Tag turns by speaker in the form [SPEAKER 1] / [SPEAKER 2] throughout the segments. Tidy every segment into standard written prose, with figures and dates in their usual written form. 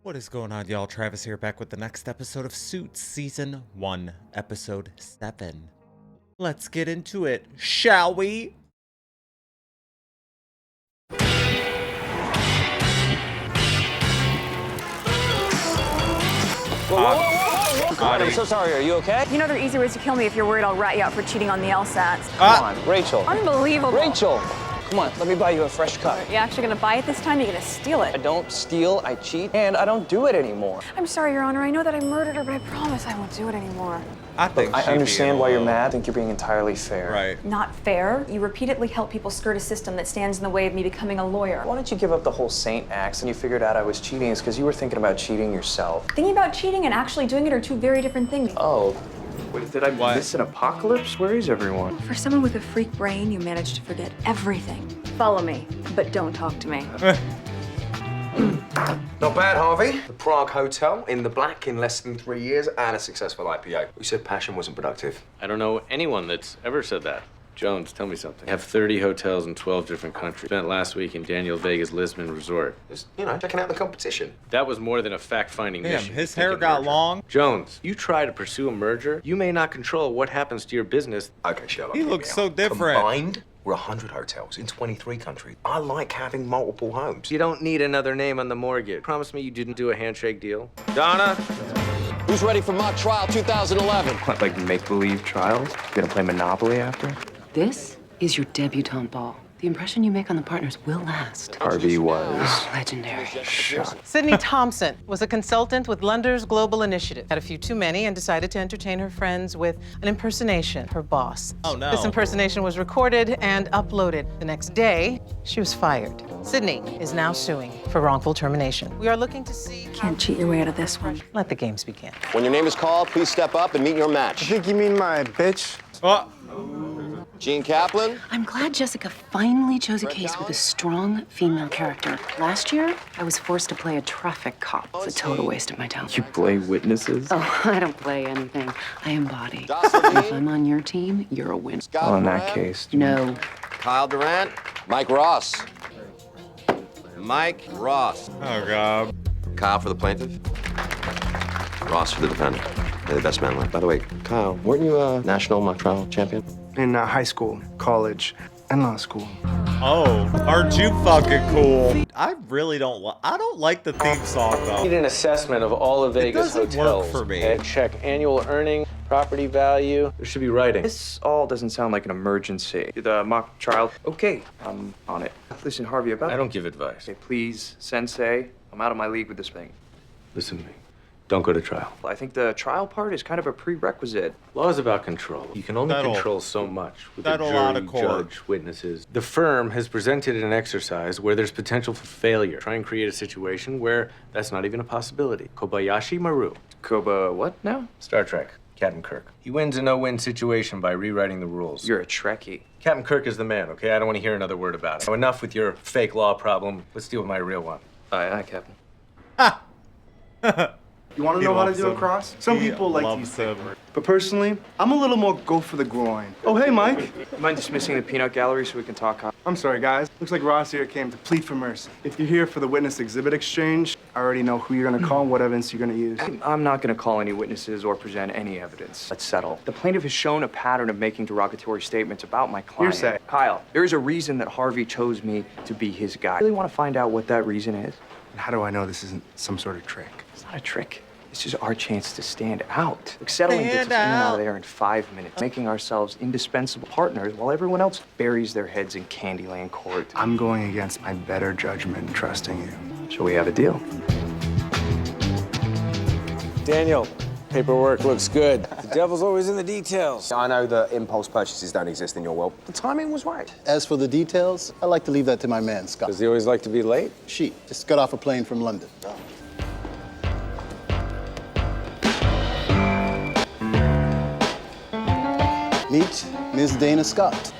[SPEAKER 1] What is going on, y'all? Travis here, back with the next episode of Suits Season 1, Episode 7. Let's get into it, shall we?
[SPEAKER 2] Whoa. I'm so sorry. Are you okay?
[SPEAKER 3] You know there are easy ways to kill me if you're worried I'll rat you out for cheating on the LSATs.
[SPEAKER 2] Come on, Rachel.
[SPEAKER 3] Unbelievable.
[SPEAKER 2] Rachel! Come on, let me buy you a fresh cut.
[SPEAKER 3] You actually gonna buy it this time? You're gonna steal
[SPEAKER 2] I
[SPEAKER 3] it.
[SPEAKER 2] don't steal, I cheat, and I don't do it anymore.
[SPEAKER 3] I'm sorry, Your Honor. I know that I murdered her, but I promise I won't do it anymore.
[SPEAKER 1] I think
[SPEAKER 2] I
[SPEAKER 1] she'd be
[SPEAKER 2] understand why you're
[SPEAKER 1] alone.
[SPEAKER 2] mad. I think you're being entirely fair.
[SPEAKER 1] Right.
[SPEAKER 3] Not fair. You repeatedly help people skirt a system that stands in the way of me becoming a lawyer.
[SPEAKER 2] Why don't you give up the whole saint acts and you figured out I was cheating? It's because you were thinking about cheating yourself.
[SPEAKER 3] Thinking about cheating and actually doing it are two very different things.
[SPEAKER 2] Oh. Wait, did I miss an apocalypse? Where is everyone?
[SPEAKER 3] For someone with a freak brain, you manage to forget everything. Follow me, but don't talk to me.
[SPEAKER 4] Not bad, Harvey. The Prague Hotel in the black in less than 3 years and a successful IPO. Who said passion wasn't productive?
[SPEAKER 5] I don't know anyone that's ever said that. Jones, tell me something. I have 30 hotels in 12 different countries. Spent last week in Daniel Vega's Lisbon resort.
[SPEAKER 4] Just, checking out the competition.
[SPEAKER 5] That was more than a fact-finding
[SPEAKER 1] Damn,
[SPEAKER 5] mission.
[SPEAKER 1] his
[SPEAKER 5] Think
[SPEAKER 1] hair
[SPEAKER 5] of
[SPEAKER 1] got
[SPEAKER 5] merger.
[SPEAKER 1] long.
[SPEAKER 5] Jones, you try to pursue a merger, you may not control what happens to your business.
[SPEAKER 4] Okay, Sherlock.
[SPEAKER 1] He
[SPEAKER 4] hear
[SPEAKER 1] looks
[SPEAKER 4] me
[SPEAKER 1] so
[SPEAKER 4] out.
[SPEAKER 1] different.
[SPEAKER 4] Combined, we're 100 hotels in 23 countries. I like having multiple homes.
[SPEAKER 5] You don't need another name on the mortgage. Promise me you didn't do a handshake deal. Donna?
[SPEAKER 6] Who's ready for mock trial 2011?
[SPEAKER 2] What, like make-believe trials? You gonna play Monopoly after?
[SPEAKER 7] This is your debutante ball. The impression you make on the partners will last.
[SPEAKER 2] Harvey was
[SPEAKER 7] Legendary.
[SPEAKER 2] shot.
[SPEAKER 8] Sydney Thompson was a consultant with Lunder's Global Initiative. Had a few too many and decided to entertain her friends with an impersonation, her boss.
[SPEAKER 1] Oh, no.
[SPEAKER 8] This impersonation was recorded and uploaded. The next day, she was fired. Sydney is now suing for wrongful termination. We are looking to see...
[SPEAKER 3] Can't cheat your way out of this one.
[SPEAKER 8] Let the games begin.
[SPEAKER 6] When your name is called, please step up and meet your match.
[SPEAKER 9] I think you mean my bitch.
[SPEAKER 1] Oh,
[SPEAKER 6] Gene Kaplan.
[SPEAKER 7] I'm glad Jessica finally chose a case with a strong female character. Last year, I was forced to play a traffic cop. It's a total waste of my talent.
[SPEAKER 2] You play witnesses?
[SPEAKER 7] Oh, I don't play anything. I embody. And if I'm on your team, you're a win.
[SPEAKER 2] Well, in that case...
[SPEAKER 7] No.
[SPEAKER 6] Kyle Durant. Mike Ross. Mike Ross.
[SPEAKER 1] oh God.
[SPEAKER 6] Kyle for the plaintiff. Ross for the defendant. They're the best man left. By the way, Kyle, weren't you a national mock trial champion?
[SPEAKER 9] In high school, college, and law school.
[SPEAKER 1] Oh, aren't you fucking cool? I really don't I don't like the theme song,
[SPEAKER 5] I need
[SPEAKER 1] though.
[SPEAKER 5] an assessment of all of Vegas
[SPEAKER 1] doesn't work
[SPEAKER 5] hotels.
[SPEAKER 1] for me.
[SPEAKER 5] Okay? Check annual earning, property value. There should be writing.
[SPEAKER 2] This all doesn't sound like an emergency. The mock trial, okay, I'm on it. Listen, Harvey, about...
[SPEAKER 5] I don't give advice.
[SPEAKER 2] Okay, please, Sensei, I'm out of my league with this thing.
[SPEAKER 5] Listen to me. Don't go to trial.
[SPEAKER 2] I think the trial part is kind of a prerequisite.
[SPEAKER 5] Law is about control. You can only
[SPEAKER 1] That'll-
[SPEAKER 5] control so much with a
[SPEAKER 1] that'll
[SPEAKER 5] jury,
[SPEAKER 1] out of court.
[SPEAKER 5] judge, witnesses. The firm has presented an exercise where there's potential for failure. Try and create a situation where that's not even a possibility. Kobayashi Maru,
[SPEAKER 2] Koba, what now?
[SPEAKER 5] Star Trek, Captain Kirk. He wins a no-win situation by rewriting the rules.
[SPEAKER 2] You're a Trekkie. Captain
[SPEAKER 5] Captain Kirk is the man, okay? I don't want to hear another word about it. So enough with your fake law problem. Let's deal with my real one.
[SPEAKER 2] Aye, Captain.
[SPEAKER 9] You want to
[SPEAKER 1] He
[SPEAKER 9] know how to
[SPEAKER 1] loves
[SPEAKER 9] do a
[SPEAKER 1] him.
[SPEAKER 9] cross? Some
[SPEAKER 1] He
[SPEAKER 9] people like to
[SPEAKER 1] loves
[SPEAKER 9] use
[SPEAKER 1] him.
[SPEAKER 9] paper. But personally, I'm a little more go for the groin. Oh, hey, Mike.
[SPEAKER 2] You mind dismissing the peanut gallery so we can talk?
[SPEAKER 9] I'm sorry, guys. Looks like Ross here came to plead for mercy. If you're here for the witness exhibit exchange, I already know who you're going to call and what evidence you're going to use.
[SPEAKER 2] I'm not going to call any witnesses or present any evidence. Let's settle. The plaintiff has shown a pattern of making derogatory statements about my client.
[SPEAKER 9] Hearsay.
[SPEAKER 2] Kyle, there is a reason that Harvey chose me to be his guy. I really want to find out what that reason is.
[SPEAKER 9] And how do I know this isn't some sort of trick?
[SPEAKER 2] It's not a trick. This is our chance to stand out. Like settling gets us
[SPEAKER 1] Stand
[SPEAKER 2] in and out
[SPEAKER 1] out.
[SPEAKER 2] of there in 5 minutes, making ourselves indispensable partners while everyone else buries their heads in Candyland Court.
[SPEAKER 9] I'm going against my better judgment and trusting you.
[SPEAKER 2] So we have a deal.
[SPEAKER 6] Daniel, paperwork looks good. The devil's always in the details.
[SPEAKER 4] I know that impulse purchases don't exist in your world. The timing was right.
[SPEAKER 10] As for the details, I like to leave that to my man, Scott.
[SPEAKER 6] Does he always like to be late?
[SPEAKER 10] She just got off a plane from London. Meet Ms. Dana Scott.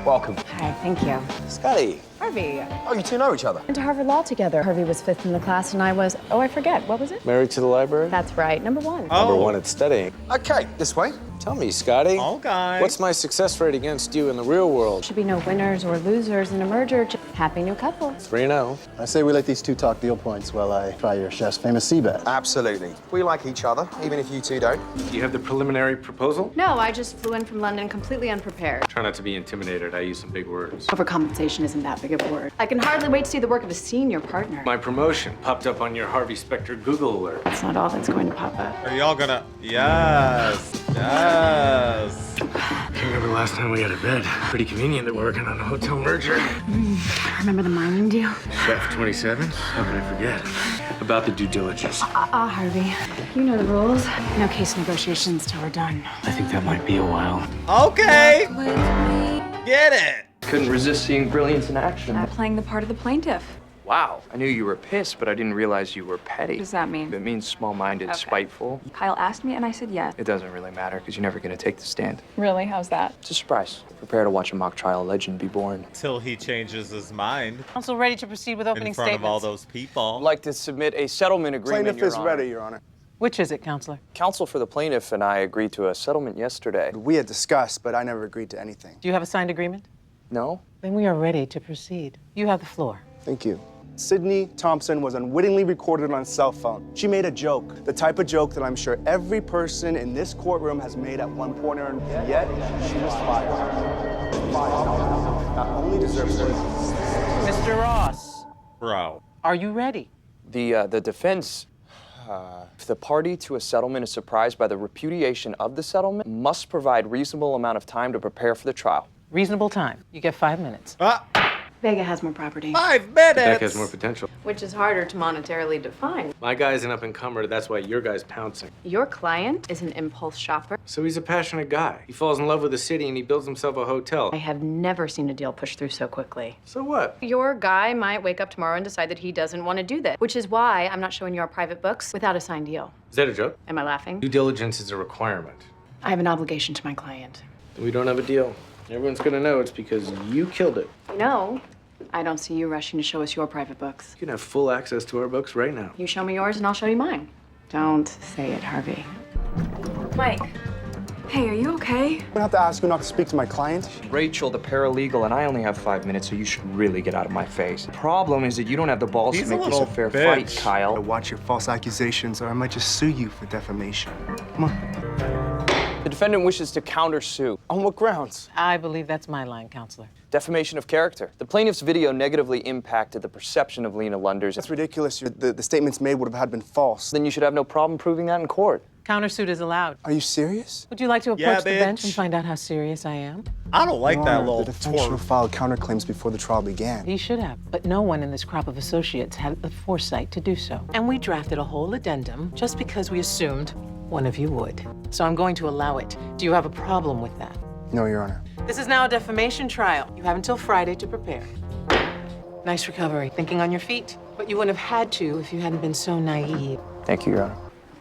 [SPEAKER 4] Welcome.
[SPEAKER 3] Hi, thank you.
[SPEAKER 6] Scotty.
[SPEAKER 3] Harvey.
[SPEAKER 4] Oh, you two know each other?
[SPEAKER 3] Went to Harvard Law together. Harvey was 5th in the class and I was, I forget, what was it?
[SPEAKER 5] Married to the library?
[SPEAKER 3] That's right, number 1.
[SPEAKER 1] Oh.
[SPEAKER 5] Number one at studying.
[SPEAKER 4] Okay, this way.
[SPEAKER 5] Tell me, Scotty.
[SPEAKER 1] All guys.
[SPEAKER 5] What's my success rate against you in the real world?
[SPEAKER 3] Should be no winners or losers in a merger. Just happy new couple.
[SPEAKER 5] 3-0.
[SPEAKER 10] I say we let these two talk deal points while I try your chef's famous sea bass.
[SPEAKER 4] Absolutely. We like each other, even if you two don't.
[SPEAKER 5] Do you have the preliminary proposal?
[SPEAKER 3] No, I just flew in from London completely unprepared.
[SPEAKER 5] Try not to be intimidated. I use some big words.
[SPEAKER 3] Overcompensation isn't that big of a word. I can hardly wait to see the work of a senior partner.
[SPEAKER 5] My promotion popped up on your Harvey Specter Google alert.
[SPEAKER 3] That's not all that's going to pop up.
[SPEAKER 1] Are y'all gonna? Yes. Yes.
[SPEAKER 5] I remember the last time we had a bed. Pretty convenient that we're working on a hotel merger.
[SPEAKER 3] Remember the mining deal?
[SPEAKER 5] Chef 27? How could I forget? About the due diligence.
[SPEAKER 3] Harvey. You know the rules. No case negotiations till we're done.
[SPEAKER 5] I think that might be a while.
[SPEAKER 1] Okay. Get it.
[SPEAKER 2] Couldn't resist seeing brilliance in action.
[SPEAKER 3] I'm playing the part of the plaintiff.
[SPEAKER 2] Wow. I knew you were pissed, but I didn't realize you were petty.
[SPEAKER 3] What does that mean?
[SPEAKER 2] It means small-minded,
[SPEAKER 3] Okay.
[SPEAKER 2] spiteful.
[SPEAKER 3] Kyle asked me and I said yes.
[SPEAKER 2] It doesn't really matter because you're never going to take the stand.
[SPEAKER 3] Really? How's that?
[SPEAKER 2] It's a surprise. Prepare to watch a mock trial legend be born.
[SPEAKER 1] Till he changes his mind
[SPEAKER 8] Counsel ready to proceed with opening
[SPEAKER 1] in front
[SPEAKER 8] statements.
[SPEAKER 1] of all those people.
[SPEAKER 2] I'd like to submit a settlement agreement,
[SPEAKER 9] Plaintiff
[SPEAKER 2] Your
[SPEAKER 9] is
[SPEAKER 2] Honor.
[SPEAKER 9] ready, Your Honor.
[SPEAKER 8] Which is it, Counselor?
[SPEAKER 2] Counsel for the plaintiff and I agreed to a settlement yesterday.
[SPEAKER 9] We had discussed, but I never agreed to anything.
[SPEAKER 8] Do you have a signed agreement?
[SPEAKER 2] No?
[SPEAKER 8] Then we are ready to proceed. You have the floor.
[SPEAKER 9] Thank you. Sydney Thompson was unwittingly recorded on a cell phone. She made a joke, the type of joke that I'm sure every person in this courtroom has made at one point or another. Yet, she was fired. Not only deserves her.
[SPEAKER 8] Mr. Ross,
[SPEAKER 1] Bro.
[SPEAKER 8] are you ready?
[SPEAKER 2] The defense, if the party to a settlement is surprised by the repudiation of the settlement, must provide reasonable amount of time to prepare for the trial.
[SPEAKER 8] Reasonable time. You get 5 minutes.
[SPEAKER 3] Vega has more property.
[SPEAKER 1] 5 minutes.
[SPEAKER 5] Beck has more potential.
[SPEAKER 3] Which is harder to monetarily define.
[SPEAKER 5] My guy's an up-and-comer. That's why your guy's pouncing.
[SPEAKER 3] Your client is an impulse shopper.
[SPEAKER 5] So he's a passionate guy. He falls in love with the city and he builds himself a hotel.
[SPEAKER 3] I have never seen a deal push through so quickly.
[SPEAKER 5] So what?
[SPEAKER 3] Your guy might wake up tomorrow and decide that he doesn't want to do this, which is why I'm not showing you our private books without a signed deal.
[SPEAKER 5] Is that a joke?
[SPEAKER 3] Am I laughing?
[SPEAKER 5] Due diligence is a requirement.
[SPEAKER 3] I have an obligation to my client.
[SPEAKER 5] We don't have a deal. Everyone's gonna know it's because you killed it.
[SPEAKER 3] No, I don't see you rushing to show us your private books.
[SPEAKER 5] You can have full access to our books right now.
[SPEAKER 3] You show me yours and I'll show you mine. Don't say it, Harvey. Mike. Hey, are you okay?
[SPEAKER 9] I'm gonna have to ask you not to speak to my client.
[SPEAKER 2] Rachel, the paralegal, and I only have 5 minutes, so you should really get out of my face. The problem is that you don't have the balls
[SPEAKER 1] He's
[SPEAKER 2] to
[SPEAKER 1] a
[SPEAKER 2] make this a
[SPEAKER 1] little
[SPEAKER 2] fair
[SPEAKER 1] bitch.
[SPEAKER 2] fight, Kyle.
[SPEAKER 9] Watch your false accusations, or I might just sue you for defamation. Come on.
[SPEAKER 2] The defendant wishes to countersue.
[SPEAKER 9] On what grounds?
[SPEAKER 8] I believe that's my line, Counselor.
[SPEAKER 2] Defamation of character. The plaintiff's video negatively impacted the perception of Lena Lunders.
[SPEAKER 9] That's ridiculous. The statements made would have had been false.
[SPEAKER 2] Then you should have no problem proving that in court.
[SPEAKER 8] Countersuit is allowed.
[SPEAKER 9] Are you serious?
[SPEAKER 8] Would you like to approach
[SPEAKER 1] Yeah,
[SPEAKER 8] the bench
[SPEAKER 1] bitch.
[SPEAKER 8] and find out how serious I am?
[SPEAKER 1] I don't like
[SPEAKER 9] Your
[SPEAKER 1] that
[SPEAKER 9] Honor,
[SPEAKER 1] little
[SPEAKER 9] the defense should
[SPEAKER 1] twerp.
[SPEAKER 9] have filed counterclaims before the trial began.
[SPEAKER 8] He should have, but no one in this crop of associates had the foresight to do so. And we drafted a whole addendum just because we assumed one of you would. So I'm going to allow it. Do you have a problem with that?
[SPEAKER 9] No, Your Honor.
[SPEAKER 8] This is now a defamation trial. You have until Friday to prepare. Nice recovery, thinking on your feet. But you wouldn't have had to if you hadn't been so naive.
[SPEAKER 2] Thank you, Your Honor.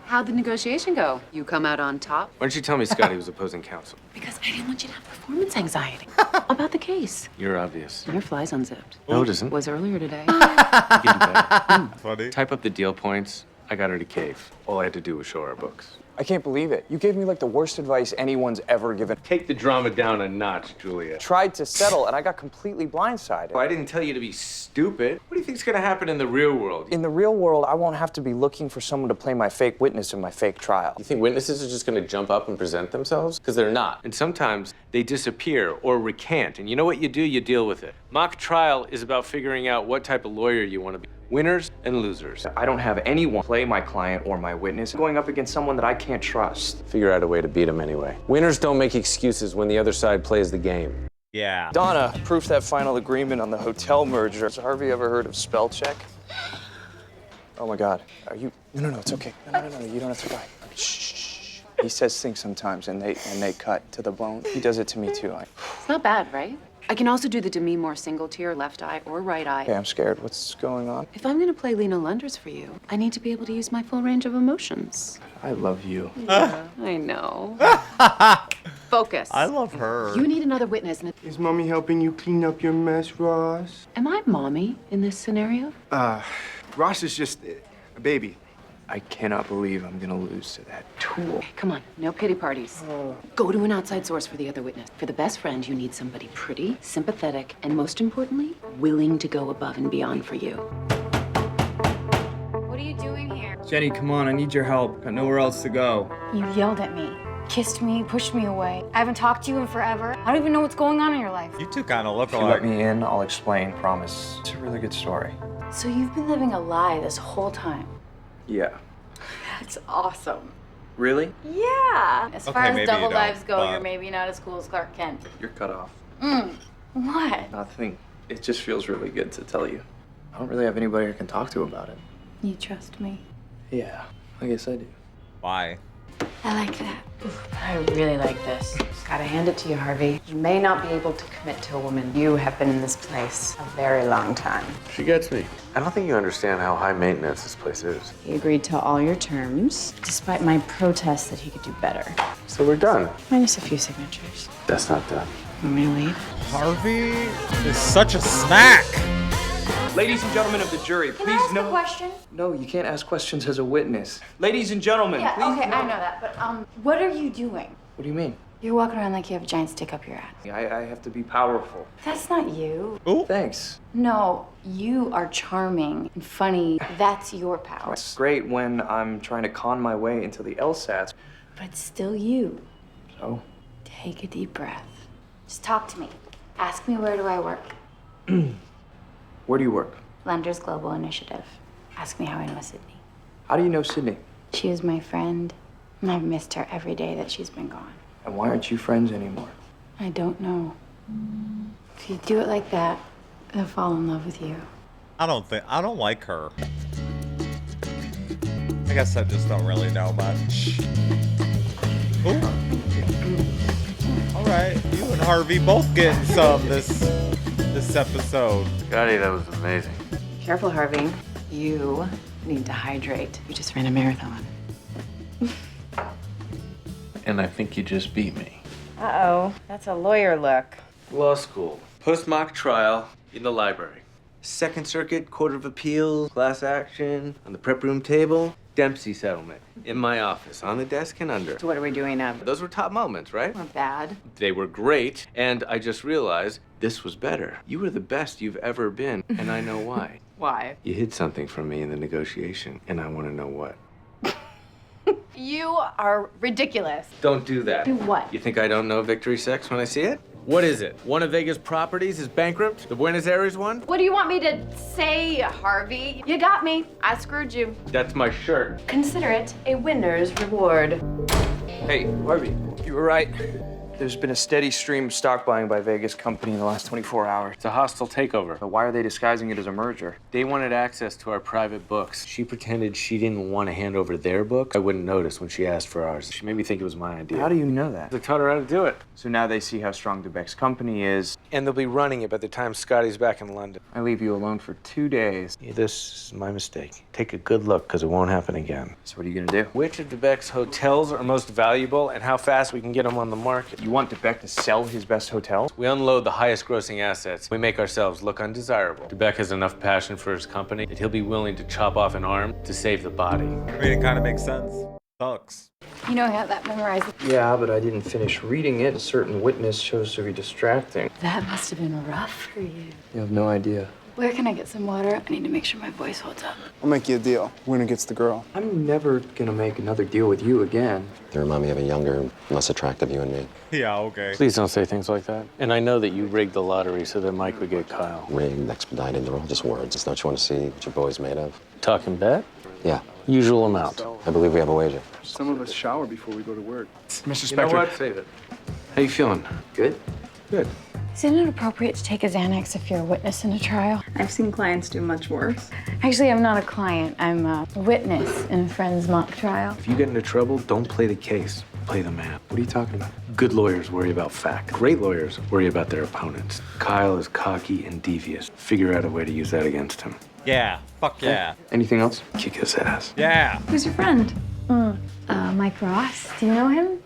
[SPEAKER 7] How'd the negotiation go? You come out on top?
[SPEAKER 5] Why didn't you tell me Scotty was opposing counsel?
[SPEAKER 7] Because I didn't want you to have performance anxiety about the case.
[SPEAKER 5] You're obvious.
[SPEAKER 7] Your fly's unzipped.
[SPEAKER 5] No, it isn't.
[SPEAKER 7] Was earlier today.
[SPEAKER 5] Getting better.
[SPEAKER 1] Funny.
[SPEAKER 5] Type up the deal points. I got her to cave. All I had to do was show her books.
[SPEAKER 2] I can't believe it. You gave me like the worst advice anyone's ever given.
[SPEAKER 5] Take the drama down a notch, Julia.
[SPEAKER 2] Tried to settle, and I got completely blindsided.
[SPEAKER 5] I didn't tell you to be stupid. What do you think's gonna happen in the real world?
[SPEAKER 2] In the real world, I won't have to be looking for someone to play my fake witness in my fake trial.
[SPEAKER 5] You think witnesses are just gonna jump up and present themselves? Because they're not. And sometimes they disappear or recant. And you know what you do? You deal with it. Mock trial is about figuring out what type of lawyer you want to be. Winners and losers.
[SPEAKER 2] I don't have anyone play my client or my witness going up against someone that I can't trust.
[SPEAKER 5] Figure out a way to beat them anyway. Winners don't make excuses when the other side plays the game.
[SPEAKER 1] Yeah.
[SPEAKER 2] Donna, proof that final agreement on the hotel merger. Has Harvey ever heard of spell check? Oh my God. Are you? No, it's okay. No, you don't have to cry. Shh. He says things sometimes and they cut to the bone. He does it to me too.
[SPEAKER 7] It's not bad, right? I can also do the Demi Moore single tier, left eye or right eye.
[SPEAKER 2] Okay, I'm scared. What's going on?
[SPEAKER 7] If I'm gonna play Lena Lunders for you, I need to be able to use my full range of emotions.
[SPEAKER 2] I love you.
[SPEAKER 7] I know. Focus.
[SPEAKER 1] I love her.
[SPEAKER 7] You need another witness. And
[SPEAKER 9] Is Mommy helping you clean up your mess, Ross?
[SPEAKER 7] am I mommy in this scenario?
[SPEAKER 9] Ross is just a baby.
[SPEAKER 2] I cannot believe I'm gonna lose to that tool.
[SPEAKER 7] Come on, no pity parties. Go to an outside source for the other witness. For the best friend, you need somebody pretty, sympathetic, and most importantly, willing to go above and beyond for you.
[SPEAKER 3] What are you doing here?
[SPEAKER 2] Jenny, come on, I need your help. Got nowhere else to go.
[SPEAKER 3] You yelled at me, kissed me, pushed me away. I haven't talked to you in forever. I don't even know what's going on in your life.
[SPEAKER 1] You two kind of look
[SPEAKER 2] If you let
[SPEAKER 1] alike.
[SPEAKER 2] me in, I'll explain, promise. It's a really good story.
[SPEAKER 3] So you've been living a lie this whole time.
[SPEAKER 2] Yeah.
[SPEAKER 3] That's awesome.
[SPEAKER 2] Really?
[SPEAKER 3] Yeah. As far
[SPEAKER 1] Okay,
[SPEAKER 3] as
[SPEAKER 1] maybe
[SPEAKER 3] double
[SPEAKER 1] you don't,
[SPEAKER 3] lives go,
[SPEAKER 1] but-
[SPEAKER 3] you're maybe not as cool as Clark Kent.
[SPEAKER 2] You're cut off.
[SPEAKER 3] What?
[SPEAKER 2] Nothing. It just feels really good to tell you. I don't really have anybody I can talk to about it.
[SPEAKER 3] You trust me?
[SPEAKER 2] Yeah, I guess I do.
[SPEAKER 1] Why?
[SPEAKER 3] I like that.
[SPEAKER 8] I really like this. Gotta hand it to you, Harvey. You may not be able to commit to a woman. You have been in this place a very long time.
[SPEAKER 5] She gets me. I don't think you understand how high maintenance this place is.
[SPEAKER 3] He agreed to all your terms, despite my protest that he could do better.
[SPEAKER 5] So we're done.
[SPEAKER 3] Minus a few signatures.
[SPEAKER 5] That's not done.
[SPEAKER 3] Want me to leave?
[SPEAKER 1] Harvey is such a snack.
[SPEAKER 2] Ladies and gentlemen of the jury,
[SPEAKER 3] Can I
[SPEAKER 2] please
[SPEAKER 3] ask
[SPEAKER 2] no.
[SPEAKER 3] a question?
[SPEAKER 2] No, you can't ask questions as a witness. Ladies and gentlemen,
[SPEAKER 3] Yeah,
[SPEAKER 2] please.
[SPEAKER 3] okay, I know that, but what are you doing?
[SPEAKER 2] What do you mean?
[SPEAKER 3] You're walking around like you have a giant stick up your ass.
[SPEAKER 2] I have to be powerful.
[SPEAKER 3] That's not you.
[SPEAKER 2] Thanks.
[SPEAKER 3] No, you are charming and funny. That's your power.
[SPEAKER 2] It's great when I'm trying to con my way into the LSATs.
[SPEAKER 3] But it's still you.
[SPEAKER 2] So,
[SPEAKER 3] Take a deep breath. Just talk to me. Ask me, where do I work?
[SPEAKER 2] where do you work?
[SPEAKER 3] Lenders Global Initiative. Ask me how I know Sydney.
[SPEAKER 2] How do you know Sydney?
[SPEAKER 3] She was my friend, and I've missed her every day that she's been gone.
[SPEAKER 2] And why aren't you friends anymore?
[SPEAKER 3] I don't know. If you do it like that, they'll fall in love with you.
[SPEAKER 1] I don't like her. I guess I just don't really know much. Ooh. All right, you and Harvey both getting some this episode.
[SPEAKER 5] Scotty, that was amazing.
[SPEAKER 8] Careful, Harvey. You need to hydrate. You just ran a marathon.
[SPEAKER 5] And I think you just beat me.
[SPEAKER 8] Uh-oh. That's a lawyer look.
[SPEAKER 5] Law school. Post-mock trial in the library. Second Circuit, Court of Appeal, class action, on the prep room table, Dempsey settlement. In my office, on the desk and under.
[SPEAKER 8] So what are we doing now?
[SPEAKER 5] Those were top moments, right?
[SPEAKER 8] Not bad.
[SPEAKER 5] They were great, and I just realized this was better. You were the best you've ever been, and I know why.
[SPEAKER 8] Why?
[SPEAKER 5] You hid something from me in the negotiation, and I want to know what.
[SPEAKER 3] You are ridiculous.
[SPEAKER 5] Don't do that.
[SPEAKER 3] Do what?
[SPEAKER 5] You think I don't know Victory Sex when I see it? What is it? One of Vegas' properties is bankrupt? The Buenos Aires one?
[SPEAKER 3] What do you want me to say, Harvey? You got me. I screwed you.
[SPEAKER 5] That's my shirt.
[SPEAKER 3] Consider it a winner's reward.
[SPEAKER 2] Hey, Harvey, you were right. There's been a steady stream of stock buying by Vegas company in the last 24 hours.
[SPEAKER 5] It's a hostile takeover.
[SPEAKER 2] But why are they disguising it as a merger?
[SPEAKER 5] They wanted access to our private books. She pretended she didn't want to hand over their book. I wouldn't notice when she asked for ours. She made me think it was my idea.
[SPEAKER 2] How do you know that?
[SPEAKER 5] I taught her how to do it.
[SPEAKER 2] So now they see how strong DeBeck's company is.
[SPEAKER 5] And they'll be running it by the time Scotty's back in London.
[SPEAKER 2] I leave you alone for 2 days.
[SPEAKER 5] This is my mistake. Take a good look, because it won't happen again.
[SPEAKER 2] So what are you gonna do?
[SPEAKER 5] Which of DeBeck's hotels are most valuable and how fast we can get them on the market?
[SPEAKER 2] You want DeBeck to sell his best hotels?
[SPEAKER 5] We unload the highest grossing assets. We make ourselves look undesirable. DeBeck has enough passion for his company that he'll be willing to chop off an arm to save the body.
[SPEAKER 1] I mean, it kind of makes sense. Sucks.
[SPEAKER 3] You know I have that memorized.
[SPEAKER 2] Yeah, but I didn't finish reading it. A certain witness chose to be distracting.
[SPEAKER 3] That must have been rough for you.
[SPEAKER 2] You have no idea.
[SPEAKER 3] Where can I get some water? I need to make sure my voice holds up.
[SPEAKER 9] I'll make you a deal. Winner gets the girl.
[SPEAKER 2] I'm never gonna make another deal with you again.
[SPEAKER 6] They remind me of a younger, less attractive you and me.
[SPEAKER 1] Yeah, okay.
[SPEAKER 5] Please don't say things like that. And I know that you rigged the lottery so that Mike would get Kyle.
[SPEAKER 6] Rigged, expedited, they're all just words. It's not you want to see what your boy's made of.
[SPEAKER 5] Talking bet?
[SPEAKER 6] Yeah,
[SPEAKER 5] Usual amount.
[SPEAKER 6] I believe we have a wager.
[SPEAKER 9] Some of us shower before we go to work.
[SPEAKER 2] Mr.
[SPEAKER 5] You know what? Save it. How you feeling?
[SPEAKER 2] Good?
[SPEAKER 5] Good.
[SPEAKER 3] Isn't it appropriate to take a Xanax if you're a witness in a trial?
[SPEAKER 11] I've seen clients do much worse.
[SPEAKER 3] Actually, I'm not a client. I'm a witness in a friend's mock trial.
[SPEAKER 5] If you get into trouble, don't play the case. Play the man.
[SPEAKER 2] What are you talking about?
[SPEAKER 5] Good lawyers worry about fact. Great lawyers worry about their opponents. Kyle is cocky and devious. Figure out a way to use that against him.
[SPEAKER 1] Yeah. Fuck yeah.
[SPEAKER 2] Anything else?
[SPEAKER 5] Kick his ass.
[SPEAKER 1] Yeah.
[SPEAKER 11] Who's your friend?
[SPEAKER 3] Mike Ross. Do you know him?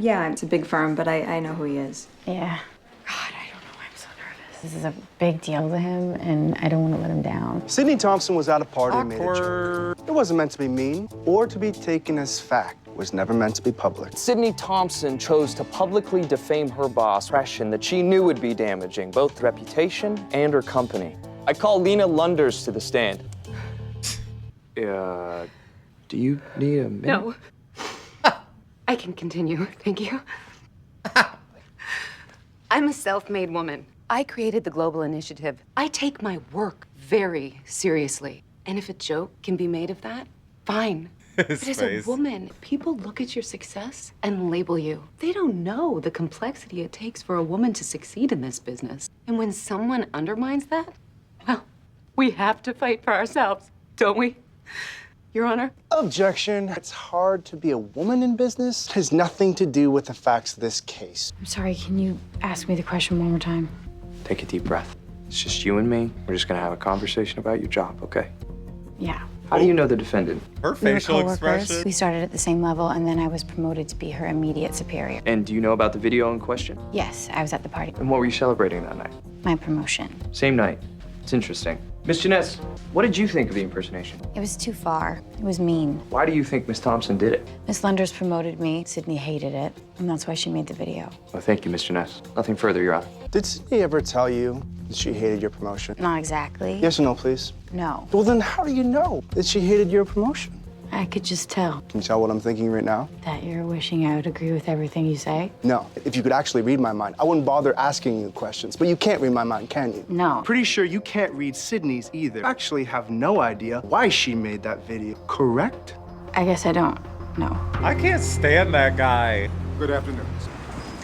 [SPEAKER 11] Yeah, it's a big firm, but I know who he is.
[SPEAKER 3] Yeah. God, I don't know why I'm so nervous. This is a big deal to him, and I don't want to let him down.
[SPEAKER 9] Sydney Thompson was at a party and made a
[SPEAKER 1] Awkward.
[SPEAKER 9] joke. It wasn't meant to be mean or to be taken as fact. It was never meant to be public.
[SPEAKER 2] Sydney Thompson chose to publicly defame her boss, impression that she knew would be damaging, both reputation and her company. I call Lena Lunders to the stand. Do you need a minute?
[SPEAKER 7] No. I can continue, thank you. I'm a self-made woman. I created the Global Initiative. I take my work very seriously. And if a joke can be made of that, fine.
[SPEAKER 1] His
[SPEAKER 7] But as
[SPEAKER 1] face.
[SPEAKER 7] a woman, people look at your success and label you. They don't know the complexity it takes for a woman to succeed in this business. And when someone undermines that, well, we have to fight for ourselves, don't we? Your Honor?
[SPEAKER 9] Objection. It's hard to be a woman in business. It has nothing to do with the facts of this case.
[SPEAKER 3] I'm sorry, can you ask me the question one more time?
[SPEAKER 2] Take a deep breath. It's just you and me. We're just gonna have a conversation about your job, okay?
[SPEAKER 3] Yeah.
[SPEAKER 2] How do you know the defendant?
[SPEAKER 1] Her
[SPEAKER 3] We were
[SPEAKER 1] facial
[SPEAKER 3] coworkers.
[SPEAKER 1] expression.
[SPEAKER 3] We started at the same level, and then I was promoted to be her immediate superior.
[SPEAKER 2] And do you know about the video in question?
[SPEAKER 3] Yes, I was at the party.
[SPEAKER 2] And what were you celebrating that night?
[SPEAKER 3] My promotion.
[SPEAKER 2] Same night. It's interesting. Miss Jeunesse, what did you think of the impersonation?
[SPEAKER 3] It was too far. It was mean.
[SPEAKER 2] Why do you think Miss Thompson did it?
[SPEAKER 3] Miss Lunders promoted me. Sydney hated it, and that's why she made the video.
[SPEAKER 2] Well, thank you, Miss Jeunesse. Nothing further, Your Honor.
[SPEAKER 9] Did Sydney ever tell you that she hated your promotion?
[SPEAKER 3] Not exactly.
[SPEAKER 9] Yes or no, please?
[SPEAKER 3] No.
[SPEAKER 9] Well, then how do you know that she hated your promotion?
[SPEAKER 3] I could just tell
[SPEAKER 9] Can you tell what I'm thinking right now?
[SPEAKER 3] that you're wishing I would agree with everything you say.
[SPEAKER 9] No. If you could actually read my mind, I wouldn't bother asking you questions. But you can't read my mind, can you?
[SPEAKER 3] No.
[SPEAKER 9] Pretty sure you can't read Sydney's either. Actually have no idea why she made that video, correct?
[SPEAKER 3] I guess I don't. No.
[SPEAKER 1] I can't stand that guy.
[SPEAKER 9] Good afternoon.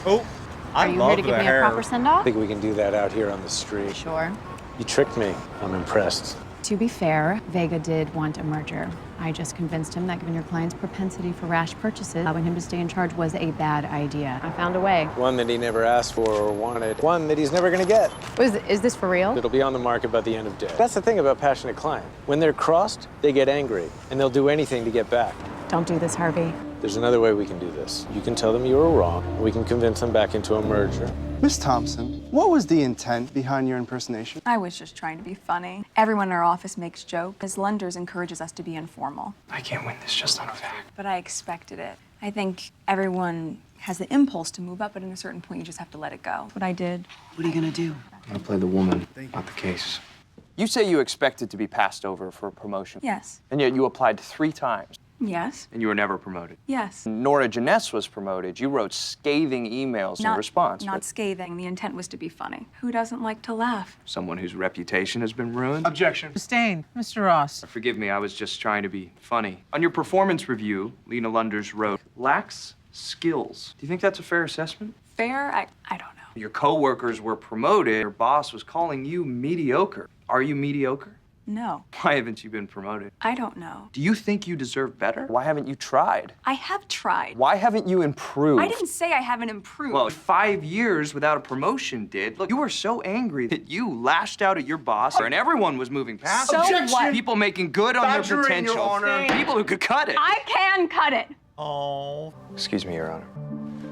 [SPEAKER 1] Oh, I
[SPEAKER 3] Are you
[SPEAKER 1] love
[SPEAKER 3] here to
[SPEAKER 1] the
[SPEAKER 3] give me
[SPEAKER 1] hair.
[SPEAKER 3] a proper send-off?
[SPEAKER 5] I think we can do that out here on the street.
[SPEAKER 3] Sure.
[SPEAKER 5] You tricked me. I'm impressed.
[SPEAKER 12] To be fair, Vega did want a merger. I just convinced him that given your client's propensity for rash purchases, allowing him to stay in charge was a bad idea. I found a way.
[SPEAKER 5] One that he never asked for or wanted. One that he's never gonna get.
[SPEAKER 12] Is this for real?
[SPEAKER 5] It'll be on the market by the end of day. That's the thing about passionate client. When they're crossed, they get angry, and they'll do anything to get back.
[SPEAKER 12] Don't do this, Harvey.
[SPEAKER 5] There's another way we can do this. You can tell them you were wrong. We can convince them back into a merger.
[SPEAKER 9] Miss Thompson, what was the intent behind your impersonation?
[SPEAKER 11] I was just trying to be funny. Everyone in our office makes jokes. Ms. Lunders encourages us to be informal.
[SPEAKER 2] I can't win this just on a fact.
[SPEAKER 11] But I expected it. I think everyone has the impulse to move up, but at a certain point, you just have to let it go. What I did.
[SPEAKER 7] What are you gonna do?
[SPEAKER 2] I'm gonna play the woman, not the case. You say you expected to be passed over for a promotion.
[SPEAKER 11] Yes.
[SPEAKER 2] And yet you applied 3 times,
[SPEAKER 11] Yes.
[SPEAKER 2] and you were never promoted.
[SPEAKER 11] Yes.
[SPEAKER 2] Nora Jeunesse was promoted. You wrote scathing emails in response.
[SPEAKER 11] Not
[SPEAKER 2] but
[SPEAKER 11] scathing. The intent was to be funny. Who doesn't like to laugh?
[SPEAKER 2] someone whose reputation has been ruined.
[SPEAKER 9] Objection.
[SPEAKER 8] Sustained. Mr. Ross.
[SPEAKER 2] Forgive me, I was just trying to be funny. On your performance review, Lena Lunders wrote, lacks skills. Do you think that's a fair assessment?
[SPEAKER 11] Fair? I don't know.
[SPEAKER 2] Your coworkers were promoted. Your boss was calling you mediocre. Are you mediocre?
[SPEAKER 11] No.
[SPEAKER 2] Why haven't you been promoted?
[SPEAKER 11] I don't know.
[SPEAKER 2] Do you think you deserve better? Why haven't you tried?
[SPEAKER 11] I have tried.
[SPEAKER 2] Why haven't you improved?
[SPEAKER 11] I didn't say I haven't improved.
[SPEAKER 2] Well, 5 years without a promotion did. Look, you were so angry that you lashed out at your boss, and everyone was moving past.
[SPEAKER 11] So
[SPEAKER 2] Objection.
[SPEAKER 11] what?
[SPEAKER 2] People making good on their
[SPEAKER 9] Badgering, Your
[SPEAKER 2] potential.
[SPEAKER 9] Honor.
[SPEAKER 2] People who could cut it.
[SPEAKER 11] I can cut it.
[SPEAKER 1] Oh.
[SPEAKER 2] Excuse me, Your Honor.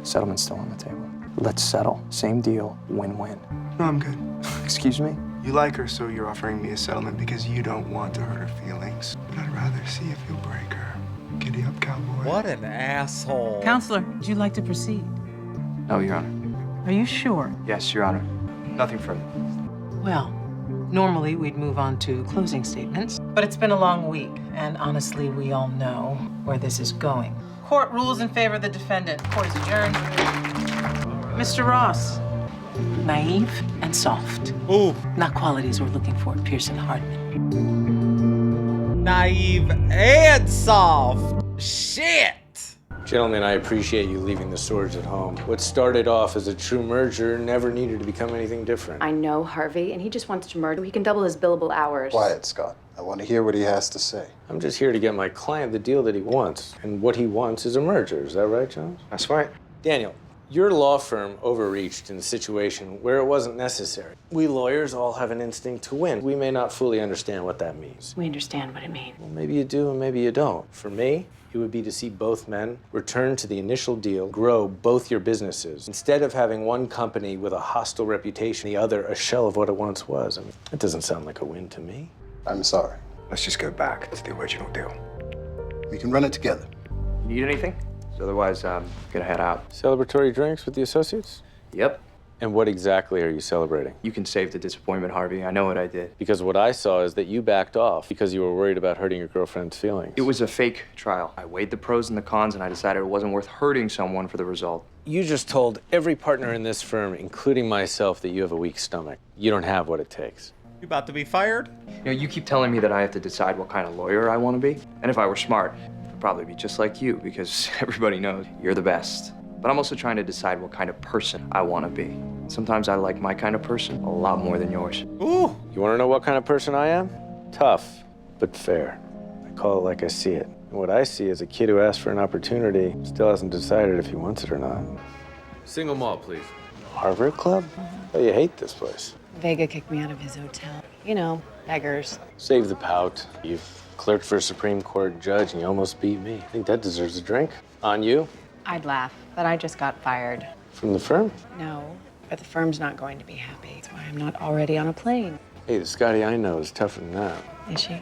[SPEAKER 2] Settlement's still on the table. Let's settle. Same deal. Win-win.
[SPEAKER 9] No, I'm good.
[SPEAKER 2] Excuse me?
[SPEAKER 9] You like her, so you're offering me a settlement because you don't want to hurt her feelings. But I'd rather see if you'll break her. Giddy up, cowboy.
[SPEAKER 1] What an asshole.
[SPEAKER 8] Counselor, would you like to proceed?
[SPEAKER 2] No, Your Honor.
[SPEAKER 8] Are you sure?
[SPEAKER 2] Yes, Your Honor. Nothing further.
[SPEAKER 8] Well, normally we'd move on to closing statements, but it's been a long week, and honestly, we all know where this is going. Court rules in favor of the defendant. Court is adjourned. Mr. Ross, naive and soft.
[SPEAKER 1] Ooh.
[SPEAKER 8] Not qualities we're looking for at Pearson Hardman.
[SPEAKER 1] Naive and soft. Shit.
[SPEAKER 5] Gentlemen, I appreciate you leaving the swords at home. What started off as a true merger never needed to become anything different.
[SPEAKER 3] I know Harvey, and he just wants to murder. He can double his billable hours.
[SPEAKER 10] Quiet, Scott. I want to hear what he has to say.
[SPEAKER 5] I'm just here to get my client the deal that he wants. And what he wants is a merger. Is that right, Jones?
[SPEAKER 2] That's right.
[SPEAKER 5] Daniel, your law firm overreached in a situation where it wasn't necessary. We lawyers all have an instinct to win. We may not fully understand what that means.
[SPEAKER 3] We understand what it means.
[SPEAKER 5] Well, maybe you do and maybe you don't. For me, It would be to see both men return to the initial deal, grow both your businesses, instead of having one company with a hostile reputation, the other a shell of what it once was. I mean, that doesn't sound like a win to me.
[SPEAKER 10] I'm sorry.
[SPEAKER 4] Let's just go back to the original deal.
[SPEAKER 10] We can run it together.
[SPEAKER 2] You need anything? 'Cause otherwise, gonna head out.
[SPEAKER 5] Celebratory drinks with the associates?
[SPEAKER 2] Yep.
[SPEAKER 5] And what exactly are you celebrating?
[SPEAKER 2] You can save the disappointment, Harvey. I know what I did.
[SPEAKER 5] Because what I saw is that you backed off because you were worried about hurting your girlfriend's feelings.
[SPEAKER 2] It was a fake trial. I weighed the pros and the cons, and I decided it wasn't worth hurting someone for the result.
[SPEAKER 5] You just told every partner in this firm, including myself, that you have a weak stomach. You don't have what it takes.
[SPEAKER 1] You about to be fired?
[SPEAKER 2] You know, you keep telling me that I have to decide what kind of lawyer I want to be. And if I were smart, I'd probably be just like you, because everybody knows you're the best. But I'm also trying to decide what kind of person I want to be. Sometimes I like my kind of person a lot more than yours.
[SPEAKER 1] Ooh.
[SPEAKER 5] You want to know what kind of person I am? Tough, but fair. I call it like I see it. And what I see is a kid who asked for an opportunity, still hasn't decided if he wants it or not. Single malt, please. Harvard Club? Oh, you hate this place.
[SPEAKER 12] Vega kicked me out of his hotel. You know, beggars.
[SPEAKER 5] Save the pout. You've clerked for a Supreme Court judge and you almost beat me. I think that deserves a drink. On you?
[SPEAKER 12] I'd laugh, but I just got fired.
[SPEAKER 5] From the firm?
[SPEAKER 12] No, but the firm's not going to be happy. That's why I'm not already on a plane.
[SPEAKER 5] Hey, the Scotty I know is tougher than that.
[SPEAKER 12] Is she?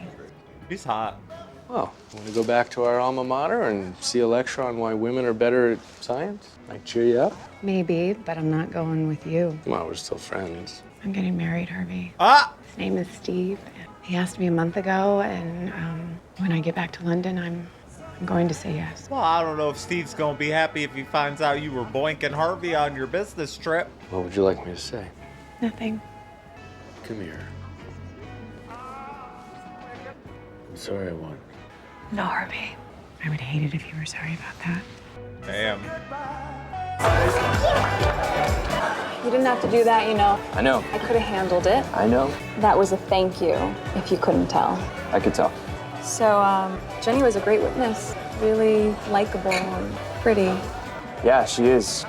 [SPEAKER 1] He's hot.
[SPEAKER 5] Well, want to go back to our alma mater and see a lecture on why women are better at science? Might cheer you up?
[SPEAKER 12] Maybe, but I'm not going with you.
[SPEAKER 5] Well, we're still friends.
[SPEAKER 12] I'm getting married, Harvey.
[SPEAKER 1] Ah!
[SPEAKER 12] His name is Steve. He asked me a month ago, and when I get back to London, I'm going to say yes.
[SPEAKER 1] Well, I don't know if Steve's gonna be happy if he finds out you were boinking Harvey on your business trip.
[SPEAKER 5] What would you like me to say?
[SPEAKER 12] Nothing.
[SPEAKER 5] Come here. I'm sorry I won.
[SPEAKER 12] No, Harvey. I would hate it if you were sorry about that.
[SPEAKER 1] Damn.
[SPEAKER 11] You didn't have to do that, you know.
[SPEAKER 2] I know.
[SPEAKER 11] I could have handled it.
[SPEAKER 2] I know.
[SPEAKER 11] That was a thank you, if you couldn't tell.
[SPEAKER 2] I could tell.
[SPEAKER 11] So, Jenny was a great witness. Really likable and pretty.
[SPEAKER 2] Yeah, she is.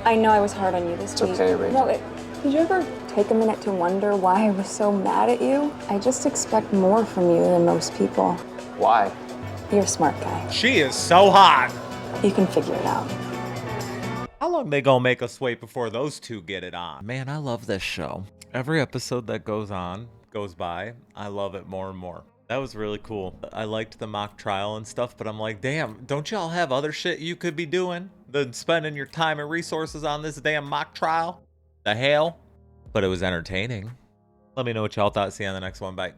[SPEAKER 11] I know I was hard on you this week.
[SPEAKER 2] It's okay, Rachel.
[SPEAKER 11] No, did you ever take a minute to wonder why I was so mad at you? I just expect more from you than most people.
[SPEAKER 2] Why?
[SPEAKER 11] You're a smart guy.
[SPEAKER 1] She is so hot.
[SPEAKER 11] You can figure it out.
[SPEAKER 1] How long they gonna make us wait before those two get it on? Man, I love this show. Every episode that goes by, I love it more and more. That was really cool. I liked the mock trial and stuff, but I'm like, damn, don't y'all have other shit you could be doing than spending your time and resources on this damn mock trial? The hell? But it was entertaining. Let me know what y'all thought. See you on the next one. Bye.